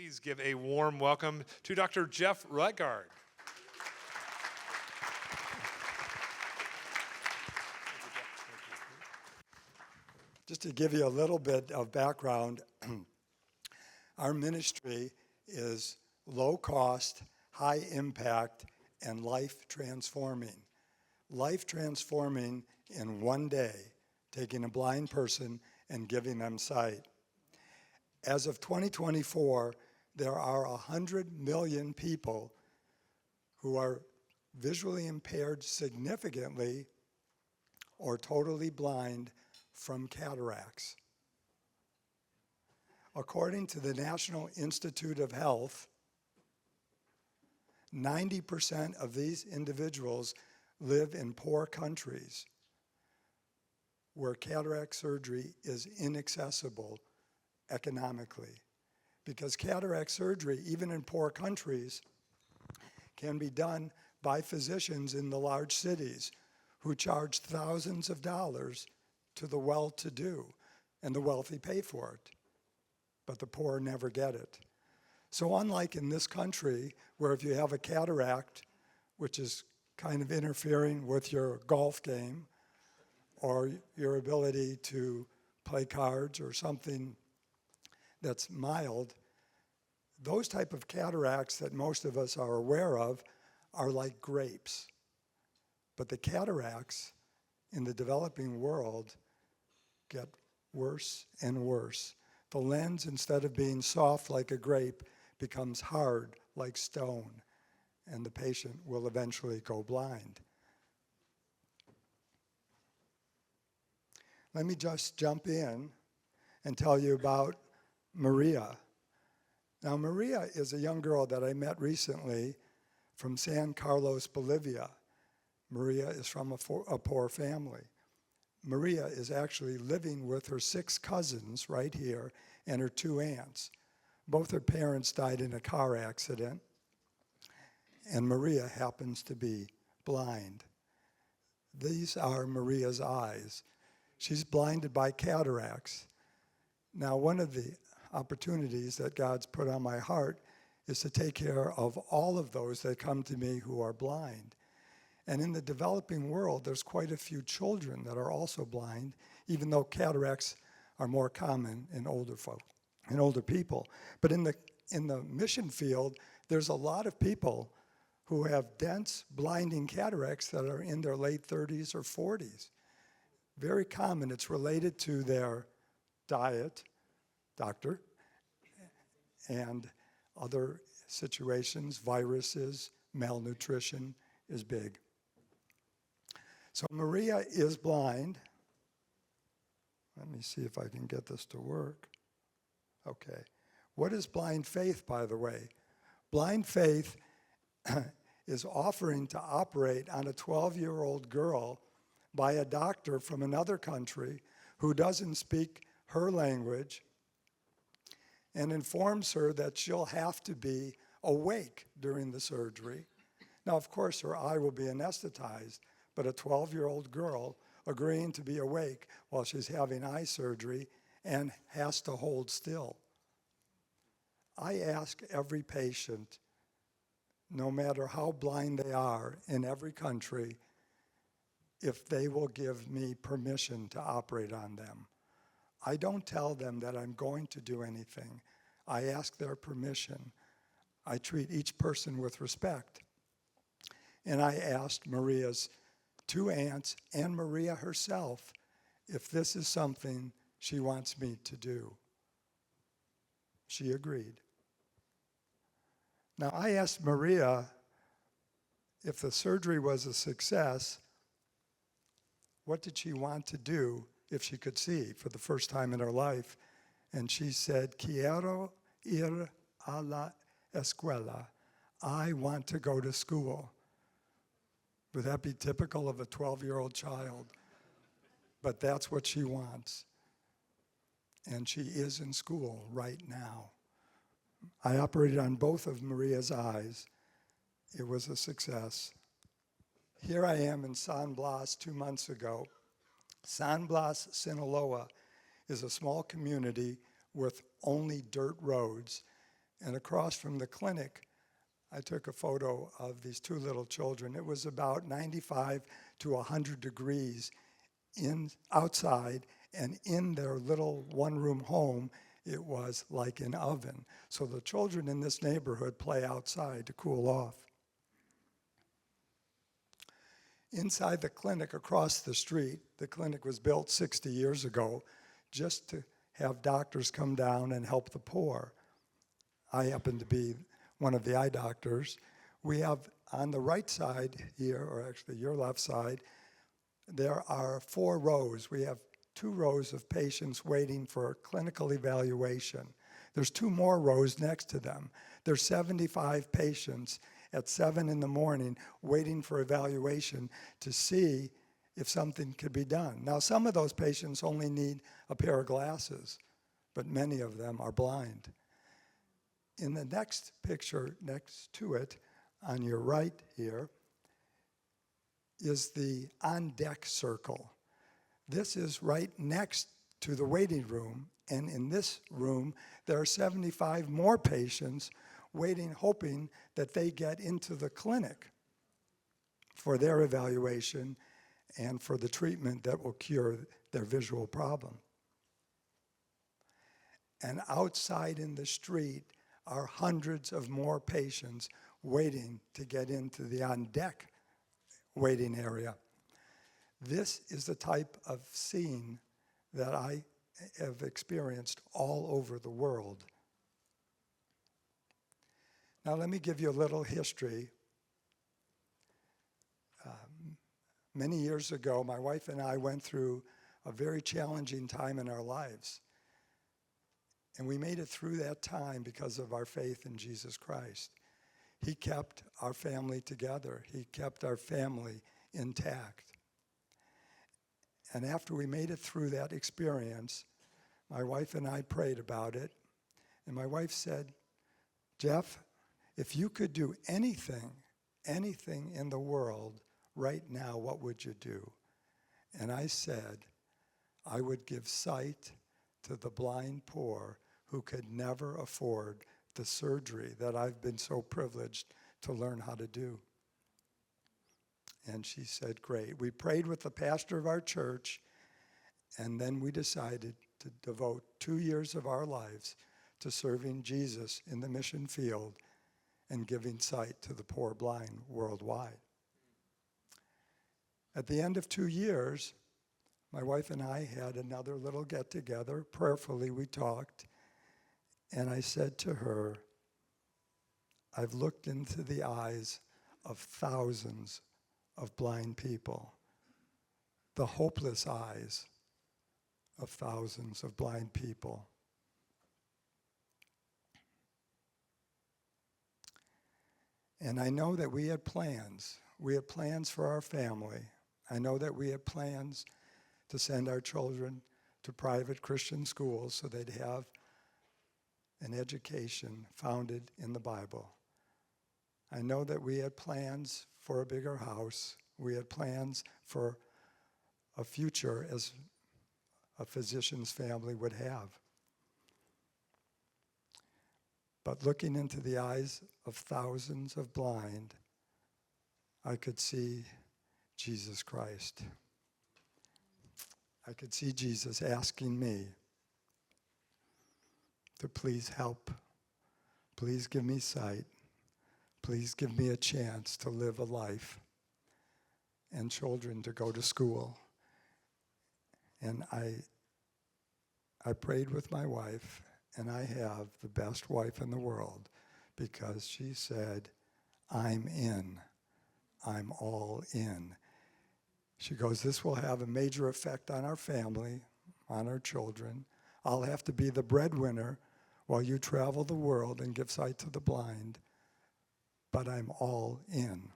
please give a warm welcome to Dr. Jeff Rutgard. Just to give you a little bit of background, our ministry is low cost, high impact, and life transforming. Life transforming in one day, taking a blind person and giving them sight. As of 2024, there are 100 million people who are visually impaired significantly or totally blind from cataracts. According to the National Institute of Health, 90% of these individuals live in poor countries where cataract surgery is inaccessible economically. Because cataract surgery, even in poor countries, can be done by physicians in the large cities who charge thousands of dollars to the well-to-do, and the wealthy pay for it, but the poor never get it. So unlike in this country, where if you have a cataract, which is kind of interfering with your golf game or your ability to play cards or something that's mild, those type of cataracts that most of us are aware of are like grapes. But the cataracts in the developing world get worse and worse. The lens, instead of being soft like a grape, becomes hard like stone, and the patient will eventually go blind. Let me just jump in and tell you about Maria. Now, Maria is a young girl that I met recently from San Carlos, Bolivia. Maria is from a poor family. Maria is actually living with her 6 cousins right here and her 2 aunts. Both her parents died in a car accident, and Maria happens to be blind. These are Maria's eyes. She's blinded by cataracts. Now, one of the opportunities that God's put on my heart is to take care of all of those that come to me who are blind. And in the developing world, there's quite a few children that are also blind, even though cataracts are more common in older folk, in older people. But in the mission field, there's a lot of people who have dense, blinding cataracts that are in their late 30s or 40s. Very common. It's related to their diet, doctor, and other situations, viruses, malnutrition is big. So Maria is blind. Let me see if I can get this to work. Okay. What is blind faith, by the way? Blind faith is offering to operate on a 12-year-old girl by a doctor from another country who doesn't speak her language and informs her that she'll have to be awake during the surgery. Now, of course, her eye will be anesthetized, but a 12-year-old girl agreeing to be awake while she's having eye surgery and has to hold still. I ask every patient, no matter how blind they are in every country, if they will give me permission to operate on them. I don't tell them that I'm going to do anything. I ask their permission. I treat each person with respect. And I asked Maria's 2 aunts and Maria herself if this is something she wants me to do. She agreed. Now, I asked Maria if the surgery was a success, what did she want to do if she could see for the first time in her life? And she said, "Quiero ir a la escuela." I want to go to school. Would that be typical of a 12-year-old child? But that's what she wants. And she is in school right now. I operated on both of Maria's eyes. It was a success. Here I am in San Blas 2 months ago. San Blas, Sinaloa is a small community with only dirt roads. And across from the clinic, I took a photo of these two little children. It was about 95 to 100 degrees outside, and in their little one-room home, it was like an oven. So the children in this neighborhood play outside to cool off. Inside the clinic across the street, the clinic was built 60 years ago just to have doctors come down and help the poor. I happen to be one of the eye doctors. We have on the right side here, or actually your left side, there are 4 rows. We have 2 rows of patients waiting for clinical evaluation. There's 2 more rows next to them. There's 75 patients at 7 in the morning waiting for evaluation to see if something could be done. Now, some of those patients only need a pair of glasses, but many of them are blind. In the next picture next to it, on your right here, is the on-deck circle. This is right next to the waiting room, and in this room, there are 75 more patients waiting, hoping that they get into the clinic for their evaluation and for the treatment that will cure their visual problem. And outside in the street are hundreds of more patients waiting to get into the on-deck waiting area. This is the type of scene that I have experienced all over the world. Now let me give you a little history. Many years ago, my wife and I went through a very challenging time in our lives. And we made it through that time because of our faith in Jesus Christ. He kept our family together. He kept our family intact. And after we made it through that experience, my wife and I prayed about it. And my wife said, Jeff, if you could do anything in the world right now, what would you do? And I said, I would give sight to the blind poor who could never afford the surgery that I've been so privileged to learn how to do. And she said, great. We prayed with the pastor of our church, and then we decided to devote 2 years of our lives to serving Jesus in the mission field and giving sight to the poor blind worldwide. At the end of 2 years, my wife and I had another little get-together. Prayerfully, we talked, and I said to her, I've looked into the eyes of thousands of blind people, the hopeless eyes of thousands of blind people. And I know that we had plans. We had plans for our family. I know that we had plans to send our children to private Christian schools so they'd have an education founded in the Bible. I know that we had plans for a bigger house. We had plans for a future as a physician's family would have. But looking into the eyes of thousands of blind, I could see Jesus Christ. I could see Jesus asking me to please help. Please give me sight. Please give me a chance to live a life and children to go to school. And I prayed with my wife, and I have the best wife in the world because she said, I'm in. I'm all in. She goes, this will have a major effect on our family, on our children. I'll have to be the breadwinner while you travel the world and give sight to the blind, but I'm all in.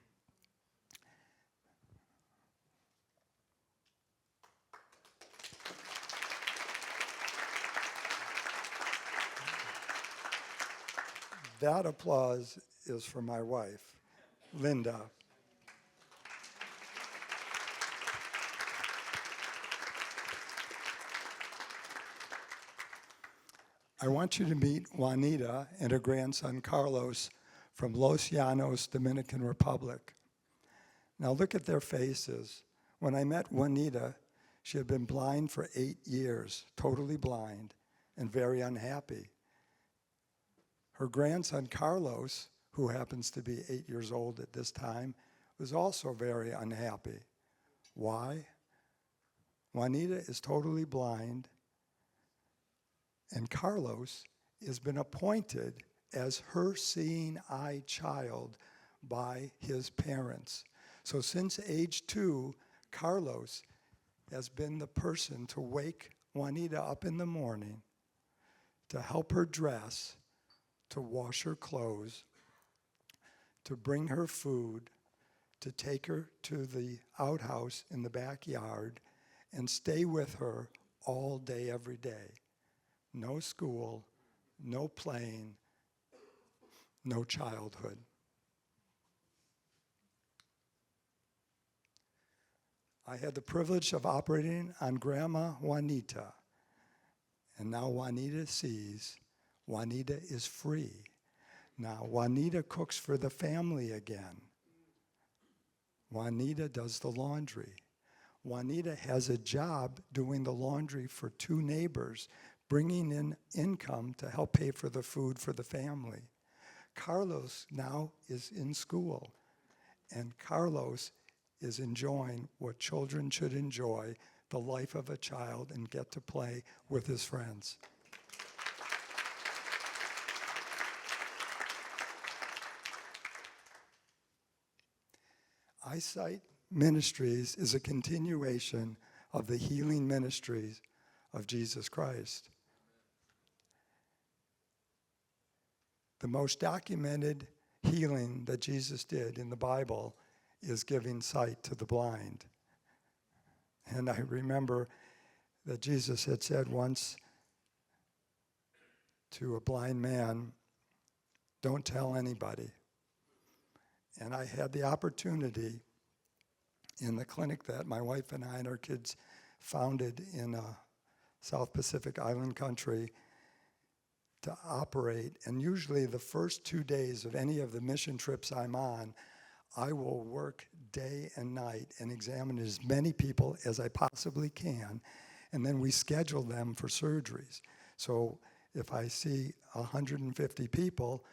That applause is for my wife, Linda. I want you to meet Juanita and her grandson Carlos from Los Llanos, Dominican Republic. Now look at their faces. When I met Juanita, she had been blind for 8 years, totally blind, and very unhappy. Her grandson Carlos, who happens to be 8 years old at this time, was also very unhappy. Why? Juanita is totally blind, and Carlos has been appointed as her seeing eye child by his parents. So since age 2, Carlos has been the person to wake Juanita up in the morning, to help her dress, to wash her clothes, to bring her food, to take her to the outhouse in the backyard, and stay with her all day, every day. No school, no playing, no childhood. I had the privilege of operating on Grandma Juanita, and now Juanita sees Juanita is free. Now Juanita cooks for the family again. Juanita does the laundry. Juanita has a job doing the laundry for 2 neighbors, bringing in income to help pay for the food for the family. Carlos now is in school, and Carlos is enjoying what children should enjoy, the life of a child, and get to play with his friends. iSight Ministries is a continuation of the healing ministries of Jesus Christ. The most documented healing that Jesus did in the Bible is giving sight to the blind. And I remember that Jesus had said once to a blind man, "Don't tell anybody." And I had the opportunity in the clinic that my wife and I and our kids founded in South Pacific Island country to operate. And usually the first 2 days of any of the mission trips I'm on, I will work day and night and examine as many people as I possibly can, and then we schedule them for surgeries. So if I see 150 people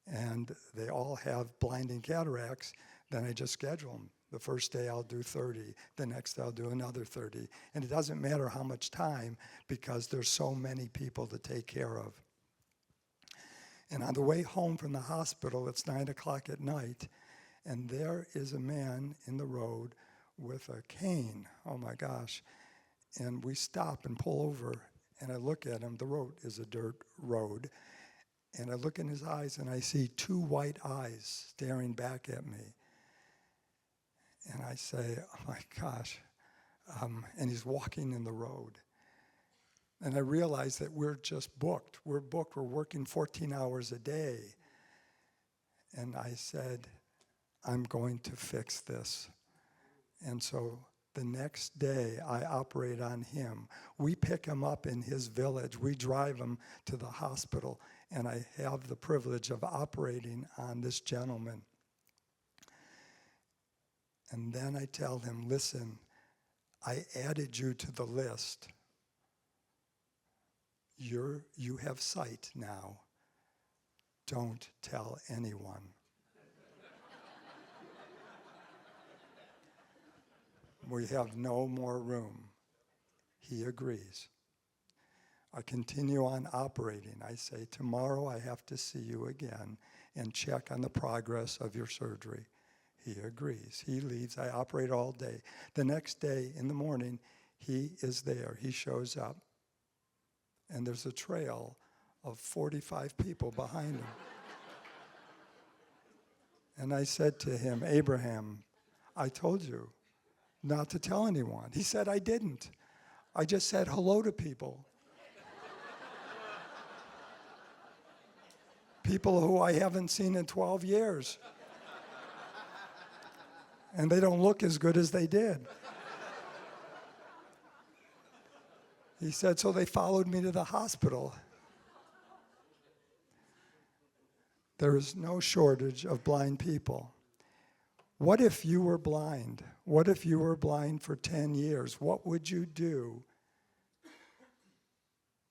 and they all have blinding cataracts, then I just schedule them. The first day I'll do 30, the next I'll do another 30. And it doesn't matter how much time because there's so many people to take care of. And on the way home from the hospital, it's 9 o'clock at night, and there is a man in the road with a cane. Oh my gosh. And we stop and pull over, and I look at him. The road is a dirt road. And I look in his eyes, and I see 2 white eyes staring back at me. And I say, oh my gosh. And he's walking in the road. And I realize that we're just booked. We're booked. We're working 14 hours a day. And I said, I'm going to fix this. And so the next day, I operate on him. We pick him up in his village. We drive him to the hospital. And I have the privilege of operating on this gentleman. And then I tell him, listen, I added you to the list. You have sight now. Don't tell anyone. We have no more room. He agrees. I continue on operating. I say, tomorrow I have to see you again and check on the progress of your surgery. He agrees. He leaves. I operate all day. The next day in the morning, he is there. He shows up. And there's a trail of 45 people behind him. And I said to him, Abraham, I told you not to tell anyone. He said, I didn't. I just said hello to people. People who I haven't seen in 12 years. And they don't look as good as they did. He said, so they followed me to the hospital. There is no shortage of blind people. What if you were blind? What if you were blind for 10 years? What would you do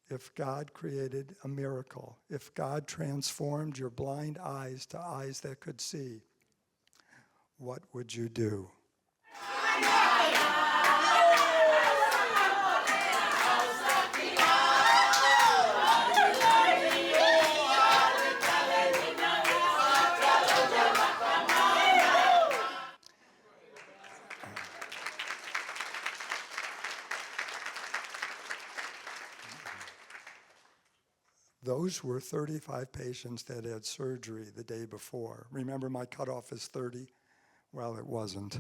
if God created a miracle? If God transformed your blind eyes to eyes that could see? What would you do? Those were 35 patients that had surgery the day before. Remember, my cutoff is 30? Well, it wasn't.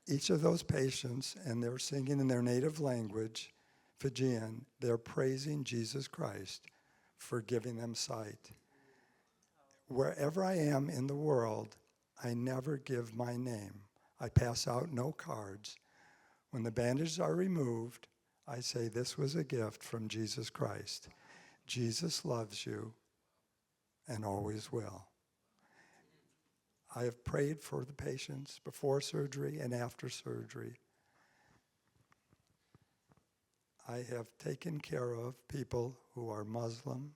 Each of those patients, and they're singing in their native language, Fijian, they're praising Jesus Christ for giving them sight. Wherever I am in the world, I never give my name. I pass out no cards. When the bandages are removed, I say, this was a gift from Jesus Christ. Jesus loves you and always will. I have prayed for the patients before surgery and after surgery. I have taken care of people who are Muslim,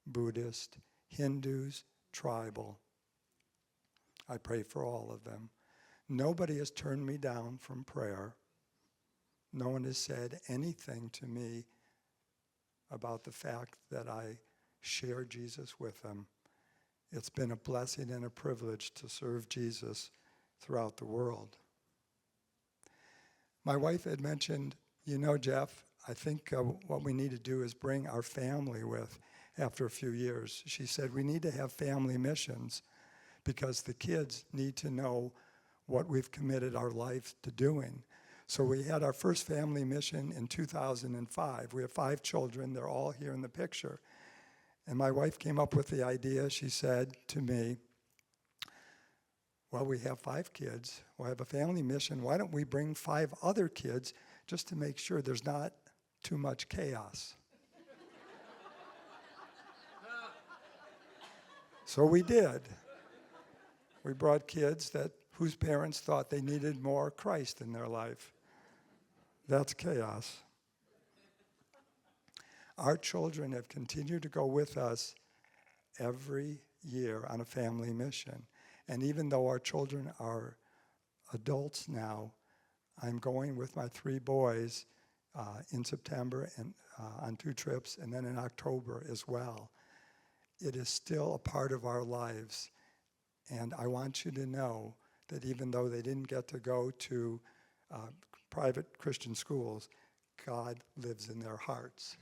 Buddhist, Hindus, tribal. I pray for all of them. Nobody has turned me down from prayer. No one has said anything to me about the fact that I share Jesus with them. It's been a blessing and a privilege to serve Jesus throughout the world. My wife had mentioned, you know, Jeff, I think what we need to do is bring our family with after a few years. She said, we need to have family missions because the kids need to know what we've committed our life to doing. So we had our first family mission in 2005. We have 5 children. They're all here in the picture. And my wife came up with the idea. She said to me, well, we have 5 kids. We'll have a family mission. Why don't we bring 5 other kids just to make sure there's not too much chaos? So we did. We brought kids whose parents thought they needed more Christ in their life. That's chaos. Our children have continued to go with us every year on a family mission. And even though our children are adults now, I'm going with my 3 boys in September and on 2 trips, and then in October as well. It is still a part of our lives. And I want you to know that even though they didn't get to go to private Christian schools, God lives in their hearts.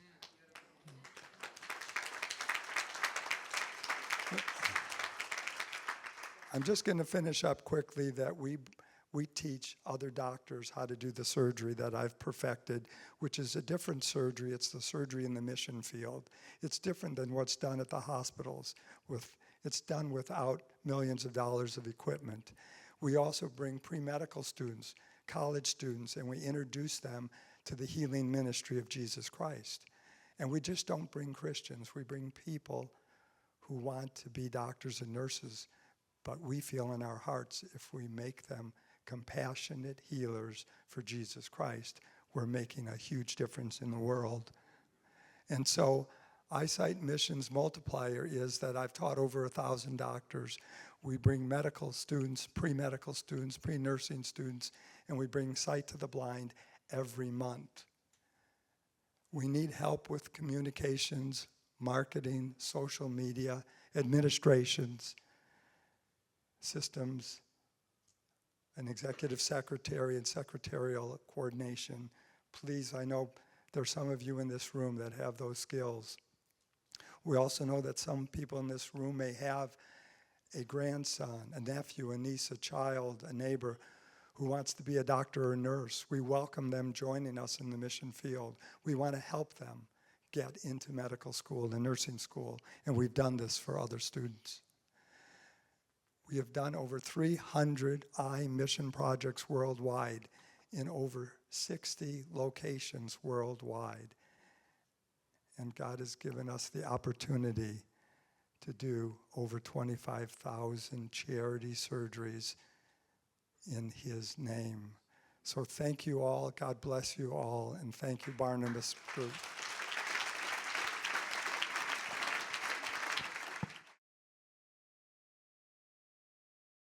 I'm just going to finish up quickly that we teach other doctors how to do the surgery that I've perfected, which is a different surgery. It's the surgery in the mission field. It's different than what's done at the hospitals. It's done without millions of dollars of equipment. We also bring pre-medical students, college students, and we introduce them to the healing ministry of Jesus Christ. And we just don't bring Christians. We bring people who want to be doctors and nurses, but we feel in our hearts if we make them compassionate healers for Jesus Christ, we're making a huge difference in the world. And so iSight Missions Multiplier is that I've taught over 1,000 doctors. We bring medical students, pre-medical students, pre-nursing students, and we bring sight to the blind every month. We need help with communications, marketing, social media, administrations, systems, an executive secretary and secretarial coordination. Please, I know there's some of you in this room that have those skills. We also know that some people in this room may have a grandson, a nephew, a niece, a child, a neighbor who wants to be a doctor or a nurse. We welcome them joining us in the mission field. We want to help them get into medical school and nursing school, and we've done this for other students. We have done over 300 mission projects worldwide in over 60 locations worldwide. And God has given us the opportunity to do over 25,000 charity surgeries in his name. So thank you all. God bless you all. And thank you, Barnabas Group.